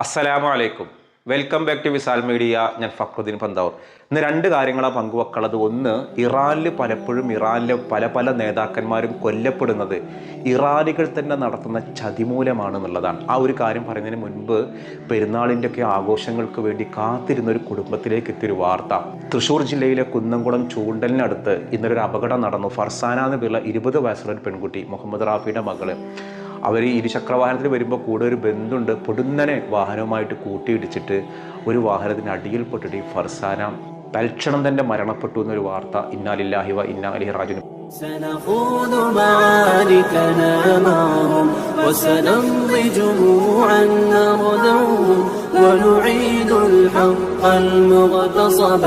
അസ്സലാമു അലൈക്കും. Welcome back to Visal media. ഞാൻ ഫക്രുദ്ദീൻ പന്താവൂർ. ഇന്ന് രണ്ട് കാര്യങ്ങളാണ് പങ്കുവെക്കുള്ളത്. ഒന്ന്, ഇറാനിലെ പല പല നേതാക്കന്മാരും കൊല്ലപ്പെടുന്നത് ഇറാനികൾ തന്നെ നടത്തുന്ന ചതിമൂലമാണ് എന്നുള്ളതാണ്. ആ ഒരു കാര്യം പറയുന്നതിന് മുൻപ്, പെരുന്നാളിൻ്റെയൊക്കെ ആഘോഷങ്ങൾക്ക് വേണ്ടി കാത്തിരുന്ന ഒരു കുടുംബത്തിലേക്ക് എത്തിയൊരു വാർത്ത. തൃശ്ശൂർ ജില്ലയിലെ കുന്നംകുളം ചൂണ്ടലിനടുത്ത് ഇന്നൊരു അപകടം നടന്നു. ഫർസാന എന്ന് പേരുള്ള 20 വയസ്സുള്ള ഒരു പെൺകുട്ടി, മുഹമ്മദ് റാഫിയുടെ മകള്, അവർ ഇരുചക്രവാഹനത്തിൽ വരുമ്പോൾ കൂടെ ഒരു ബന്ധുണ്ട്. പൊടുന്നനെ വാഹനവുമായിട്ട് കൂട്ടിയിടിച്ചിട്ട് ഒരു വാഹനത്തിന് അടിയിൽപ്പെട്ടിട്ട് ഈ ഫർസാന തൽക്ഷണം തന്നെ മരണപ്പെട്ടു എന്നൊരു വാർത്ത. ഇന്നാ ലില്ലാഹി വ ഇന്നാ ഇലൈഹി റാജിഊൻ. سنخوض معاركنا معهم وسنمضي جموعا نردوهم ونعيد الحق المغتصب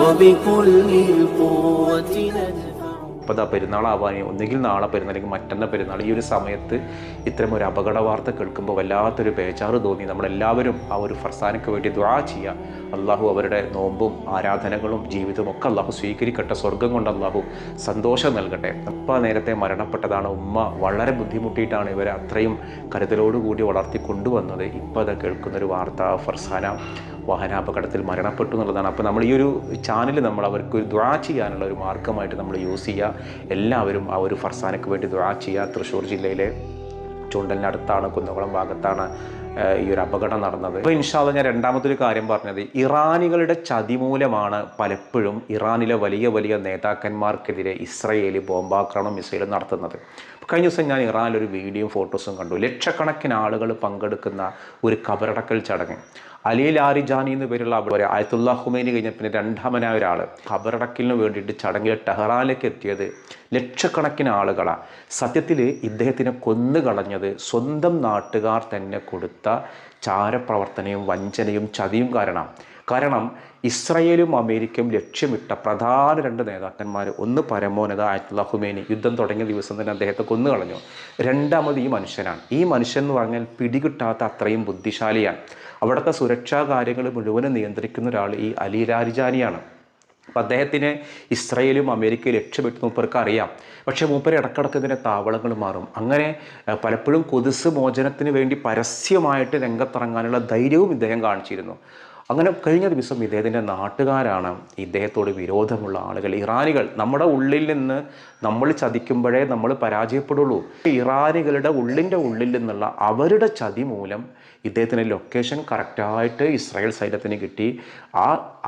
وبكل القوة ندفع. ഇപ്പോൾ പെരുന്നാളാവാനേ, ഒന്നുകിൽ നാളെ പെരുന്നാൾ അല്ലെങ്കിൽ മറ്റന്നാൾ പെരുന്നാൾ. ഈ ഒരു സമയത്ത് ഇത്തരം ഒരു അപകട വാർത്ത കേൾക്കുമ്പോൾ വല്ലാത്തൊരു ബേജാറ് തോന്നി. നമ്മളെല്ലാവരും ആ ഒരു ഫർസാനയ്ക്ക് വേണ്ടി ദുആ ചെയ്യുക. അള്ളാഹു അവരുടെ നോമ്പും ആരാധനകളും ജീവിതവും ഒക്കെ അള്ളാഹു സ്വീകരിക്കട്ടെ. സ്വർഗം കൊണ്ട് അള്ളാഹു സന്തോഷം നൽകട്ടെ. ഉപ്പ നേരത്തെ മരണപ്പെട്ടതാണ്. ഉമ്മ വളരെ ബുദ്ധിമുട്ടിയിട്ടാണ് ഇവരെ അത്രയും കരുതലോടുകൂടി വളർത്തി കൊണ്ടുവന്നത്. ഇപ്പോൾ അത് കേൾക്കുന്നൊരു വാർത്ത, ഫർസാന വാഹനാപകടത്തിൽ മരണപ്പെട്ടു എന്നുള്ളതാണ്. അപ്പോൾ നമ്മൾ ഈ ഒരു ചാനൽ നമ്മൾ അവർക്ക് ദുആ ചെയ്യാനുള്ള ഒരു മാർഗ്ഗമായിട്ട് നമ്മൾ യൂസ് ചെയ്യുക. എല്ലാവരും ആ ഒരു ഫർസാനയ്ക്ക് വേണ്ടി ദുആ ചെയ്യുക. തൃശ്ശൂർ ജില്ലയിലെ ചൂണ്ടലിനടുത്താണ്, കുന്നംകുളം ഭാഗത്താണ് ഈ ഒരു അപകടം നടന്നത്. അപ്പോൾ ഇൻഷാ അല്ലാഹ് ഞാൻ രണ്ടാമതൊരു കാര്യം പറഞ്ഞത്, ഇറാനികളുടെ ചതിമൂലമാണ് പലപ്പോഴും ഇറാനിലെ വലിയ വലിയ നേതാക്കന്മാർക്കെതിരെ ഇസ്രയേൽ ബോംബാക്രമണം, മിസൈലും നടത്തുന്നത്. കഴിഞ്ഞ ദിവസം ഞാൻ ഇറാനിലൊരു വീഡിയോയും ഫോട്ടോസും കണ്ടു. ലക്ഷക്കണക്കിന് ആളുകൾ പങ്കെടുക്കുന്ന ഒരു കബറടക്കൽ ചടങ്ങ്. അലി ലാരിജാനി എന്ന് പേരുള്ള ആയത്തുള്ള ഹുമൈനി കഴിഞ്ഞ പിന്നെ രണ്ടാമനായ ഒരാൾ ഖബറടക്കലിന് വേണ്ടിയിട്ട് ചടങ്ങിൽ ടെഹ്റാനിലേക്ക് എത്തിയത് ലക്ഷക്കണക്കിന് ആളുകളാണ്. സത്യത്തിൽ ഇദ്ദേഹത്തിനെ കൊന്നുകളഞ്ഞത് സ്വന്തം നാട്ടുകാർ തന്നെ കൊടുത്ത ചാരപ്രവർത്തനയും വഞ്ചനയും ചതിയും കാരണം ഇസ്രയേലും അമേരിക്കയും ലക്ഷ്യമിട്ട പ്രധാന രണ്ട് നേതാക്കന്മാർ, ഒന്ന് പരമോന്നത ആയത്തുള്ള ഹുമൈനി, യുദ്ധം തുടങ്ങിയ ദിവസം തന്നെ അദ്ദേഹത്തെ കൊന്നുകളഞ്ഞു. രണ്ടാമത് ഈ മനുഷ്യനാണ്. ഈ മനുഷ്യൻ എന്ന് പറഞ്ഞാൽ പിടികിട്ടാത്ത അത്രയും ബുദ്ധിശാലിയാണ്. അവിടുത്തെ സുരക്ഷാ കാര്യങ്ങൾ മുഴുവനും നിയന്ത്രിക്കുന്ന ഒരാൾ ഈ അലി ലാരിജാനിയാണ്. അപ്പം അദ്ദേഹത്തിനെ ഇസ്രയേലും അമേരിക്കയും ലക്ഷ്യമിട്ട് മൂപ്പർക്ക് അറിയാം. പക്ഷേ മൂപ്പര് ഇടക്കിടക്ക് ഇതിൻ്റെ താവളങ്ങൾ മാറും. അങ്ങനെ പലപ്പോഴും കൊതുസ് മോചനത്തിന് വേണ്ടി പരസ്യമായിട്ട് രംഗത്തിറങ്ങാനുള്ള ധൈര്യവും ഇദ്ദേഹം കാണിച്ചിരുന്നു. അങ്ങനെ കഴിഞ്ഞ ദിവസം ഇദ്ദേഹത്തിൻ്റെ നാട്ടുകാരാണ് ഇദ്ദേഹത്തോട് വിരോധമുള്ള ആളുകൾ, ഇറാനികൾ. നമ്മുടെ ഉള്ളിൽ നിന്ന് നമ്മൾ ചതിക്കുമ്പോഴേ നമ്മൾ പരാജയപ്പെടുള്ളൂ. ഇറാനികളുടെ ഉള്ളിൽ നിന്നുള്ള അവരുടെ ചതി മൂലം ഇദ്ദേഹത്തിൻ്റെ ലൊക്കേഷൻ കറക്റ്റായിട്ട് ഇസ്രായേൽ സൈന്യത്തിന് കിട്ടി.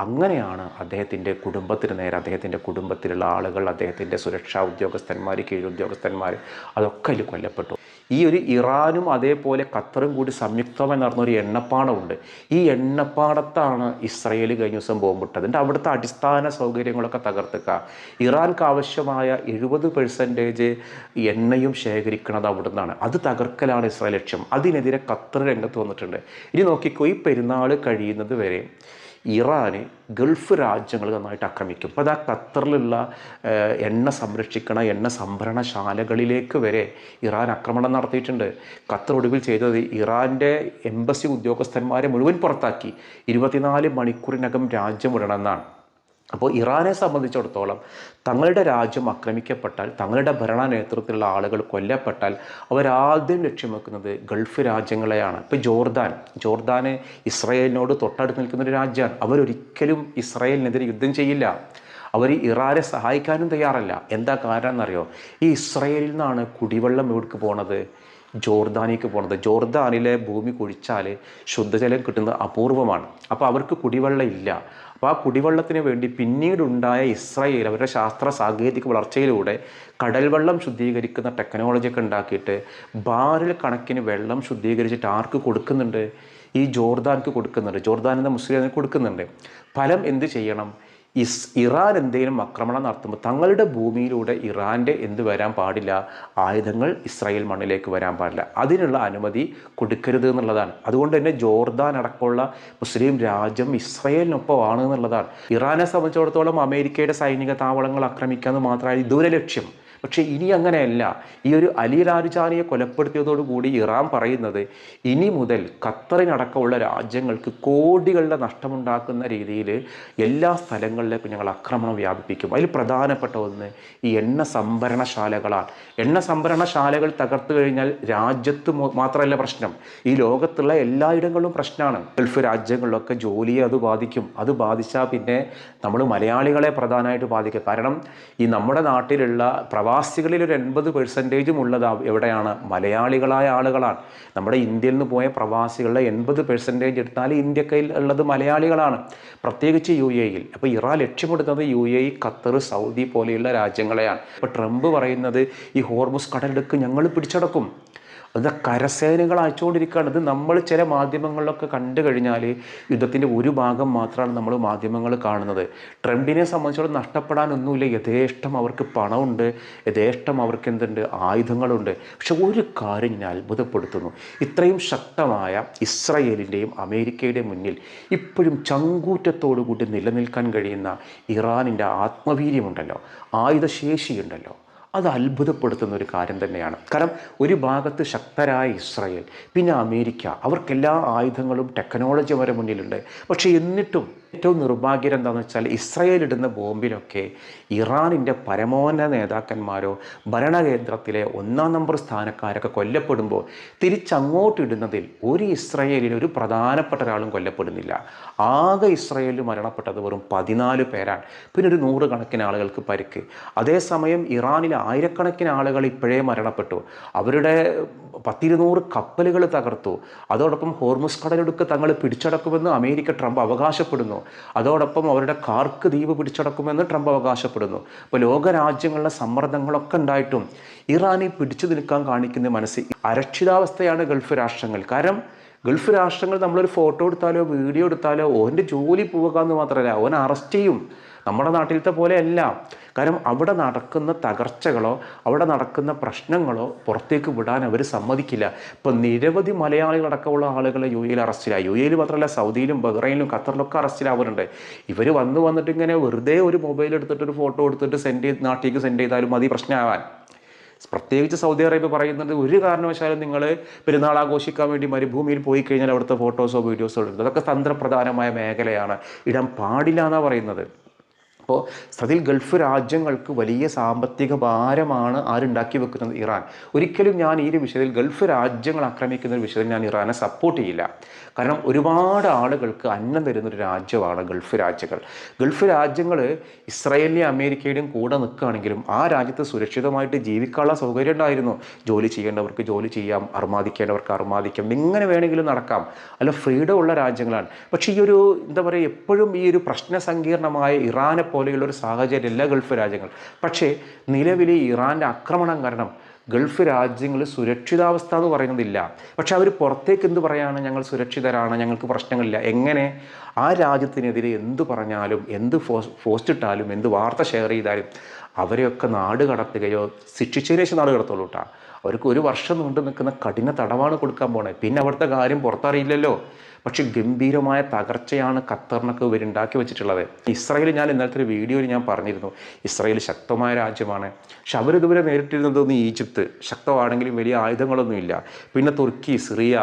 അങ്ങനെയാണ് അദ്ദേഹത്തിൻ്റെ കുടുംബത്തിന് നേരെ, അദ്ദേഹത്തിൻ്റെ കുടുംബത്തിലുള്ള ആളുകൾ, അദ്ദേഹത്തിൻ്റെ സുരക്ഷാ ഉദ്യോഗസ്ഥന്മാർ, കീഴുദ്യോഗസ്ഥന്മാർ, അതൊക്കെ അതിൽ കൊല്ലപ്പെട്ടു. ഈ ഒരു ഇറാനും അതേപോലെ ഖത്തറും കൂടി സംയുക്തമായി നടന്ന ഒരു എണ്ണപ്പാടമുണ്ട്. ഈ എണ്ണപ്പാടത്താണ് ഇസ്രയേൽ കഴിഞ്ഞ ദിവസം ബോംബിട്ടത്. എന്നിട്ട് അവിടുത്തെ അടിസ്ഥാന സൗകര്യങ്ങളൊക്കെ തകർത്തുക. ഇറാൻക്ക് ആവശ്യമായ 70% എണ്ണയും ശേഖരിക്കുന്നത് അവിടെ നിന്നാണ്. അത് തകർക്കലാണ് ഇസ്രായേൽ ലക്ഷ്യം. അതിനെതിരെ ഖത്തർ രംഗത്ത് വന്നിട്ടുണ്ട്. ഇനി നോക്കിക്കോ, ഈ പെരുന്നാൾ കഴിയുന്നത് വരെ ഇറാന് ഗൾഫ് രാജ്യങ്ങൾ നന്നായിട്ട് ആക്രമിക്കും. അപ്പോൾ അത് ആ ഖത്തറിലുള്ള എണ്ണ സംരക്ഷിക്കണ എണ്ണ സംഭരണശാലകളിലേക്ക് വരെ ഇറാൻ ആക്രമണം നടത്തിയിട്ടുണ്ട്. ഖത്തർ ഒടുവിൽ ചെയ്തത് ഇറാൻ്റെ എംബസി ഉദ്യോഗസ്ഥന്മാരെ മുഴുവൻ പുറത്താക്കി. 24 മണിക്കൂറിനകം രാജ്യം വിടണമെന്നാണ്. അപ്പോൾ ഇറാനെ സംബന്ധിച്ചിടത്തോളം തങ്ങളുടെ രാജ്യം ആക്രമിക്കപ്പെട്ടാൽ, തങ്ങളുടെ ഭരണ നേതൃത്വത്തിലുള്ള ആളുകൾ കൊല്ലപ്പെട്ടാൽ അവരാദ്യം ലക്ഷ്യം വെക്കുന്നത് ഗൾഫ് രാജ്യങ്ങളെയാണ്. ഇപ്പോൾ ജോർദാന് ഇസ്രായേലിനോട് തൊട്ടടുത്ത് നിൽക്കുന്നൊരു രാജ്യമാണ്. അവരൊരിക്കലും ഇസ്രായേലിനെതിരെ യുദ്ധം ചെയ്യില്ല. അവർ ഇറാനെ സഹായിക്കാനും തയ്യാറല്ല. എന്താ കാരണം എന്നറിയോ? ഈ ഇസ്രായേലിൽ നിന്നാണ് കുടിവെള്ളം എവിടേക്ക് പോണത്? ജോർദാനിലേക്ക് പോണത്. ജോർദാനിലെ ഭൂമി കുഴിച്ചാൽ ശുദ്ധജലം കിട്ടുന്നത് അപൂർവമാണ്. അപ്പോൾ അവർക്ക് കുടിവെള്ളം ഇല്ല. അപ്പോൾ ആ കുടിവെള്ളത്തിന് വേണ്ടി പിന്നീടുണ്ടായ ഇസ്രായേൽ അവരുടെ ശാസ്ത്ര സാങ്കേതിക വളർച്ചയിലൂടെ കടൽ വെള്ളം ശുദ്ധീകരിക്കുന്ന ടെക്നോളജിയൊക്കെ ഉണ്ടാക്കിയിട്ട് ബാരൽ കണക്കിന് വെള്ളം ശുദ്ധീകരിച്ചിട്ട് ആർക്ക് കൊടുക്കുന്നുണ്ട്? ഈ ജോർദാനിക്ക് കൊടുക്കുന്നുണ്ട്. ജോർദാൻ എന്ന മുസ്ലിം കൊടുക്കുന്നുണ്ട്. ഫലം എന്ത് ചെയ്യണം? ഇറാൻ എന്തെങ്കിലും ആക്രമണം നടത്തുമ്പോൾ തങ്ങളുടെ ഭൂമിയിലൂടെ ഇറാൻ്റെ എന്ത് വരാൻ പാടില്ല? ആയുധങ്ങൾ ഇസ്രായേൽ മണ്ണിലേക്ക് വരാൻ പാടില്ല. അതിനുള്ള അനുമതി കൊടുക്കരുത് എന്നുള്ളതാണ്. അതുകൊണ്ട് തന്നെ ജോർദാൻ അടക്കമുള്ള മുസ്ലിം രാജ്യം ഇസ്രായേലിനൊപ്പമാണ് എന്നുള്ളതാണ്. ഇറാനെ സംബന്ധിച്ചിടത്തോളം അമേരിക്കയുടെ സൈനിക താവളങ്ങൾ ആക്രമിക്കാമെന്ന് മാത്രമാണ് ഇതുവരെ ലക്ഷ്യം. പക്ഷേ ഇനി അങ്ങനെയല്ല. ഈ ഒരു അലി ലാരിജാനിയെ കൊലപ്പെടുത്തിയതോടുകൂടി ഇറാൻ പറയുന്നത് ഇനി മുതൽ ഖത്തറിനടക്കമുള്ള രാജ്യങ്ങൾക്ക് കോടികളുടെ നഷ്ടമുണ്ടാക്കുന്ന രീതിയിൽ എല്ലാ സ്ഥലങ്ങളിലേക്കും ഞങ്ങൾ ആക്രമണം വ്യാപിപ്പിക്കും. അതിൽ പ്രധാനപ്പെട്ട ഒന്ന് ഈ എണ്ണ സംഭരണശാലകളാണ്. എണ്ണ സംഭരണശാലകൾ തകർത്തു കഴിഞ്ഞാൽ രാജ്യത്ത് മാത്രമല്ല പ്രശ്നം, ഈ ലോകത്തുള്ള എല്ലായിടങ്ങളിലും പ്രശ്നമാണ്. ഗൾഫ് രാജ്യങ്ങളിലൊക്കെ ജോലിയെ അത് ബാധിക്കും. അത് ബാധിച്ചാൽ പിന്നെ നമ്മൾ മലയാളികളെ പ്രധാനമായിട്ട് ബാധിക്കും. കാരണം ഈ നമ്മുടെ നാട്ടിലുള്ള പ്രവാസികളിൽ ഒരു 80% ഉള്ളത് എവിടെയാണ്? മലയാളികളായ ആളുകളാണ്. നമ്മുടെ ഇന്ത്യയിൽ നിന്ന് പോയ പ്രവാസികളുടെ 80% എടുത്താൽ ഇന്ത്യക്കയിൽ ഉള്ളത് മലയാളികളാണ്, പ്രത്യേകിച്ച് UAE-യിൽ. അപ്പോൾ ഇറാൻ ലക്ഷ്യമിടുന്നത് UAE, ഖത്തർ, സൗദി പോലെയുള്ള രാജ്യങ്ങളെയാണ്. ഇപ്പോൾ ട്രംപ് പറയുന്നത് ഈ ഹോർമുസ് കടലിടുക്ക് ഞങ്ങൾ പിടിച്ചടക്കും. അത് കരസേനകൾ അയച്ചുകൊണ്ടിരിക്കുകയാണ്. ഇത് നമ്മൾ ചില മാധ്യമങ്ങളിലൊക്കെ കണ്ടു കഴിഞ്ഞാൽ യുദ്ധത്തിൻ്റെ ഒരു ഭാഗം മാത്രമാണ് നമ്മൾ മാധ്യമങ്ങൾ കാണുന്നത്. ട്രംപിനെ സംബന്ധിച്ചോളം നഷ്ടപ്പെടാനൊന്നുമില്ല. യഥേഷ്ടം അവർക്ക് പണമുണ്ട്, യഥേഷ്ടം അവർക്ക് എന്തുണ്ട്, ആയുധങ്ങളുണ്ട്. പക്ഷെ ഒരു കാര്യം ഞാൻ അത്ഭുതപ്പെടുത്തുന്നു, ഇത്രയും ശക്തമായ ഇസ്രയേലിൻ്റെയും അമേരിക്കയുടെയും മുന്നിൽ ഇപ്പോഴും ചങ്കൂറ്റത്തോടു കൂടി നിലനിൽക്കാൻ കഴിയുന്ന ഇറാനിൻ്റെ ആത്മവീര്യമുണ്ടല്ലോ, ആയുധശേഷിയുണ്ടല്ലോ, അത് അത്ഭുതപ്പെടുത്തുന്ന ഒരു കാര്യം തന്നെയാണ്. കാരണം ഒരു ഭാഗത്ത് ശക്തരായ ഇസ്രായേൽ, പിന്നെ അമേരിക്ക, അവർക്കെല്ലാ ആയുധങ്ങളും ടെക്നോളജിയും അവരുടെ മുന്നിലുണ്ട്. പക്ഷേ എന്നിട്ടും ഏറ്റവും നിർഭാഗ്യം എന്താണെന്ന് വെച്ചാൽ ഇസ്രായേൽ ഇടുന്ന ബോംബിലൊക്കെ ഇറാനിൻ്റെ പരമോന്നത നേതാക്കന്മാരോ ഭരണകേന്ദ്രത്തിലെ 1-ാം നമ്പർ സ്ഥാനക്കാരൊക്കെ കൊല്ലപ്പെടുമ്പോൾ തിരിച്ചങ്ങോട്ടിടുന്നതിൽ ഒരു ഇസ്രായേലിൽ ഒരു പ്രധാനപ്പെട്ട ഒരാളും കൊല്ലപ്പെടുന്നില്ല. ആകെ ഇസ്രായേലിൽ മരണപ്പെട്ടത് വെറും 14 പേരാണ്. പിന്നെ ഒരു 100 കണക്കിന് ആളുകൾക്ക് പരിക്ക്. അതേസമയം ഇറാനിൽ ആയിരക്കണക്കിന് ആളുകൾ ഇപ്പോഴേ മരണപ്പെട്ടു. അവരുടെ 10-200 കപ്പലുകൾ തകർത്തു. അതോടൊപ്പം ഹോർമുസ് കടലിടുക്ക് തങ്ങൾ പിടിച്ചടക്കുമെന്ന് അമേരിക്ക, ട്രംപ് അവകാശപ്പെടുന്നു. അതോടൊപ്പം അവരുടെ കാർക്ക് ദ്വീപ് പിടിച്ചടക്കുമെന്ന് ട്രംപ് അവകാശപ്പെടുന്നു. അപ്പോൾ ലോകരാജ്യങ്ങളുടെ സമ്മർദ്ദങ്ങളൊക്കെ ഉണ്ടായിട്ടും ഇറാനെ പിടിച്ചു നിൽക്കാൻ കാണിക്കുന്ന മനസ്സ് അരക്ഷിതാവസ്ഥയാണ് ഗൾഫ് രാഷ്ട്രങ്ങൾ. കാരണം ഗൾഫ് രാഷ്ട്രങ്ങൾ നമ്മളൊരു ഫോട്ടോ എടുത്താലോ വീഡിയോ എടുത്താലോ ഓൻ്റെ ജോലി പോവുക എന്ന് മാത്രമല്ല, ഓൻ അറസ്റ്റ് ചെയ്യും. നമ്മുടെ നാട്ടിലത്തെ പോലെയല്ല. കാരണം അവിടെ നടക്കുന്ന തകർച്ചകളോ അവിടെ നടക്കുന്ന പ്രശ്നങ്ങളോ പുറത്തേക്ക് വിടാൻ അവർ സമ്മതിക്കില്ല. ഇപ്പം നിരവധി മലയാളികളടക്കമുള്ള ആളുകൾ UAE-യിൽ അറസ്റ്റിലായി. UAE-യിൽ മാത്രമല്ല, സൗദിയിലും ബഹ്റൈനിലും ഖത്തറിലൊക്കെ അറസ്റ്റിലാവുന്നുണ്ട്. ഇവർ വന്നിട്ട് ഇങ്ങനെ വെറുതെ ഒരു മൊബൈൽ എടുത്തിട്ട് ഒരു ഫോട്ടോ എടുത്തിട്ട് നാട്ടിലേക്ക് സെൻഡ് ചെയ്താലും മതി പ്രശ്നമാവാൻ. പ്രത്യേകിച്ച് സൗദി അറേബ്യ പറയുന്നത് ഒരു കാരണവശാലും നിങ്ങൾ പെരുന്നാൾ ആഘോഷിക്കാൻ വേണ്ടി മരുഭൂമിയിൽ പോയി കഴിഞ്ഞാൽ അവിടുത്തെ ഫോട്ടോസോ വീഡിയോസോ എടുക്കുന്നത് അതൊക്കെ തന്ത്രപ്രധാനമായ മേഖലയാണ്, ഇടാൻ പാടില്ല എന്നാണ് പറയുന്നത്. അപ്പോൾ സത്യത്തിൽ ഗൾഫ് രാജ്യങ്ങൾക്ക് വലിയ സാമ്പത്തിക ഭാരമാണ് ആരുണ്ടാക്കി വെക്കുന്നത്? ഇറാൻ. ഒരിക്കലും ഞാൻ ഈ ഒരു വിഷയത്തിൽ ഗൾഫ് രാജ്യങ്ങൾ ആക്രമിക്കുന്ന ഒരു വിഷയത്തിൽ ഞാൻ ഇറാനെ സപ്പോർട്ട് ചെയ്യില്ല. കാരണം ഒരുപാട് ആളുകൾക്ക് അന്നം തരുന്നൊരു രാജ്യമാണ് ഗൾഫ് രാജ്യങ്ങൾ. ഗൾഫ് രാജ്യങ്ങൾ ഇസ്രായേലിൻ്റെയും അമേരിക്കയുടെയും കൂടെ നിൽക്കുകയാണെങ്കിലും ആ രാജ്യത്ത് സുരക്ഷിതമായിട്ട് ജീവിക്കാനുള്ള സൗകര്യം ഉണ്ടായിരുന്നു. ജോലി ചെയ്യേണ്ടവർക്ക് ജോലി ചെയ്യാം, അർമാദിക്കേണ്ടവർക്ക് അർമാദിക്കാം, എങ്ങനെ വേണമെങ്കിലും നടക്കാം. അല്ല, ഫ്രീഡം ഉള്ള രാജ്യങ്ങളാണ്. പക്ഷേ ഈ ഒരു എന്താ പറയുക, എപ്പോഴും ഈ ഒരു പ്രശ്ന സങ്കീർണമായ ഇറാനെ പോലെയുള്ളൊരു സാഹചര്യമല്ല ഗൾഫ് രാജ്യങ്ങൾ. പക്ഷേ നിലവിലെ ഇറാൻ്റെ ആക്രമണം കാരണം ഗൾഫ് രാജ്യങ്ങൾ സുരക്ഷിതാവസ്ഥ എന്ന് പറയുന്നതില്ല. പക്ഷെ അവർ പുറത്തേക്ക് എന്ത് പറയാണ്? ഞങ്ങൾ സുരക്ഷിതരാണ്, ഞങ്ങൾക്ക് പ്രശ്നങ്ങളില്ല. എങ്ങനെ? ആ രാജ്യത്തിനെതിരെ എന്ത് പറഞ്ഞാലും, എന്ത് പോസ്റ്റ് ഇട്ടാലും, എന്ത് വാർത്ത ഷെയർ ചെയ്താലും അവരെയൊക്കെ നാട് കടത്തുകയോ ശിക്ഷിച്ചതിന് ശേഷം നാട് കടത്തുള്ളൂ കേട്ടോ. അവർക്ക് 1 വർഷം നീണ്ടു നിൽക്കുന്ന കഠിന തടവാണ് കൊടുക്കാൻ പോണേ. പിന്നെ അവിടുത്തെ കാര്യം പുറത്തറിയില്ലല്ലോ. പക്ഷെ ഗംഭീരമായ തകർച്ചയാണ് ഖത്തറിനൊക്കെ ഇവരുണ്ടാക്കി വെച്ചിട്ടുള്ളത്. ഇസ്രായേൽ, ഞാൻ ഇന്നലത്തെ ഒരു വീഡിയോയിൽ ഞാൻ പറഞ്ഞിരുന്നു, ഇസ്രായേൽ ശക്തമായ രാജ്യമാണ്. പക്ഷെ അവരിതുവരെ നേരിട്ടിരുന്നതൊന്നും ഈജിപ്ത് ശക്തമാണെങ്കിലും വലിയ ആയുധങ്ങളൊന്നുമില്ല. പിന്നെ തുർക്കി, സിറിയ,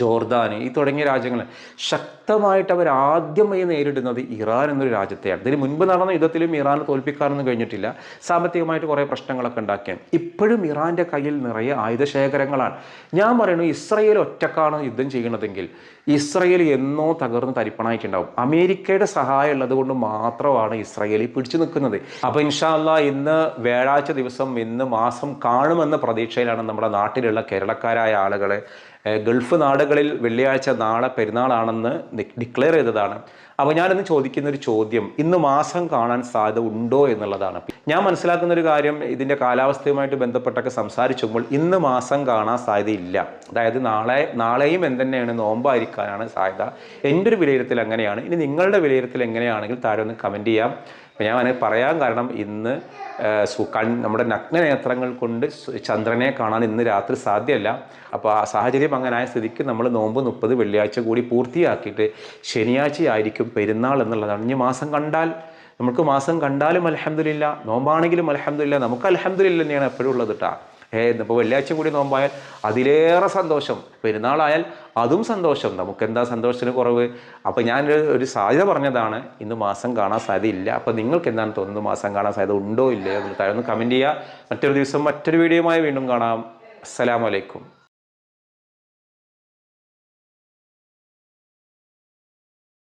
ജോർദാൻ ഈ തുടങ്ങിയ രാജ്യങ്ങൾ ശക്തമായിട്ട് അവർ ആദ്യമായി നേരിടുന്നത് ഇറാൻ എന്നൊരു രാജ്യത്തെയാണ്. ഇതിന് മുൻപ് നടന്ന യുദ്ധത്തിലും ഇറാനെ തോൽപ്പിക്കാനൊന്നും കഴിഞ്ഞിട്ടില്ല. സാമ്പത്തികമായിട്ട് കുറേ പ്രശ്നങ്ങളൊക്കെ ഉണ്ടാക്കിയാണ്. ഇപ്പോഴും ഇറാൻ്റെ കയ്യിൽ നിറയെ ആയുധശേഖരങ്ങളാണ്. ഞാൻ പറയുന്നു, ഇസ്രായേൽ ഒറ്റക്കാണ് യുദ്ധം ചെയ്യുന്നതെങ്കിൽ ഇസ്രായേൽ എന്നോ തകർന്ന് തരിപ്പണായിട്ടുണ്ടാവും. അമേരിക്കയുടെ സഹായം ഉള്ളത് കൊണ്ട് മാത്രമാണ് ഇസ്രായേൽ പിടിച്ചു നിൽക്കുന്നത്. അപ്പോൾ ഇൻഷാ അല്ലാഹ് ഇന്ന് വ്യാഴാഴ്ച ദിവസം, ഇന്ന് മാസം കാണുമെന്ന പ്രതീക്ഷയിലാണ് നമ്മുടെ നാട്ടിലുള്ള കേരളക്കാരായ ആളുകൾ. ഗൾഫ് നാടുകളിൽ വെള്ളിയാഴ്ച നാളെ പെരുന്നാളാണെന്ന് ഡിക്ലെയർ ചെയ്തതാണ്. അപ്പോൾ ഞാനിന്ന് ചോദിക്കുന്നൊരു ചോദ്യം, ഇന്ന് മാസം കാണാൻ സാധ്യത ഉണ്ടോ എന്നുള്ളതാണ്. ഞാൻ മനസ്സിലാക്കുന്നൊരു കാര്യം, ഇതിൻ്റെ കാലാവസ്ഥയുമായിട്ട് ബന്ധപ്പെട്ടൊക്കെ സംസാരിച്ചുമ്പോൾ ഇന്ന് മാസം കാണാൻ സാധ്യതയില്ല. അതായത് നാളെയും എന്തുതന്നെയാണ്, നോമ്പായിരിക്കാനാണ് സാധ്യത. എൻ്റെ ഒരു വിലയിരുത്തൽ അങ്ങനെയാണ്. ഇനി നിങ്ങളുടെ വിലയിരുത്തൽ എങ്ങനെയാണെങ്കിൽ താഴെ ഒന്ന് കമൻറ്റ് ചെയ്യാം. അപ്പോൾ ഞാൻ അങ്ങനെ പറയാൻ കാരണം, ഇന്ന് നമ്മുടെ നഗ്നനേത്രങ്ങൾ കൊണ്ട് ചന്ദ്രനെ കാണാൻ ഇന്ന് രാത്രി സാധ്യമല്ല. അപ്പോൾ ആ സാഹചര്യം അങ്ങനെ ആയ സ്ഥിതിക്ക് നമ്മൾ നോമ്പ് 30 വെള്ളിയാഴ്ച കൂടി പൂർത്തിയാക്കിയിട്ട് ശനിയാഴ്ച ആയിരിക്കും പെരുന്നാൾ എന്നുള്ളതാണ്. ഇനി മാസം കണ്ടാൽ നമുക്ക് മാസം കണ്ടാലും അൽഹംദുലില്ലാ, നോമ്പാണെങ്കിലും അൽഹംദുലില്ലാ, നമുക്ക് അൽഹംദുലില്ലാ തന്നെയാണ് എപ്പോഴും ഉള്ളത് കേട്ടോ. ഇപ്പോൾ വെള്ളിയാഴ്ച കൂടി നോമ്പായാൽ അതിലേറെ സന്തോഷം, പെരുന്നാളായാൽ അതും സന്തോഷം. നമുക്കെന്താ സന്തോഷത്തിന് കുറവ്? അപ്പോൾ ഞാൻ ഒരു സാധ്യത പറഞ്ഞതാണ്, ഇന്ന് മാസം കാണാൻ സാധ്യതയില്ല. അപ്പോൾ നിങ്ങൾക്ക് എന്താണ് തോന്നുന്നത്, മാസം കാണാൻ സാധ്യത ഉണ്ടോ ഇല്ലയോ എന്ന് താഴെ ഒന്ന് കമൻറ്റ് ചെയ്യുക. മറ്റൊരു ദിവസം മറ്റൊരു വീഡിയോയുമായി വീണ്ടും കാണാം. അസ്സലാമു അലൈക്കും.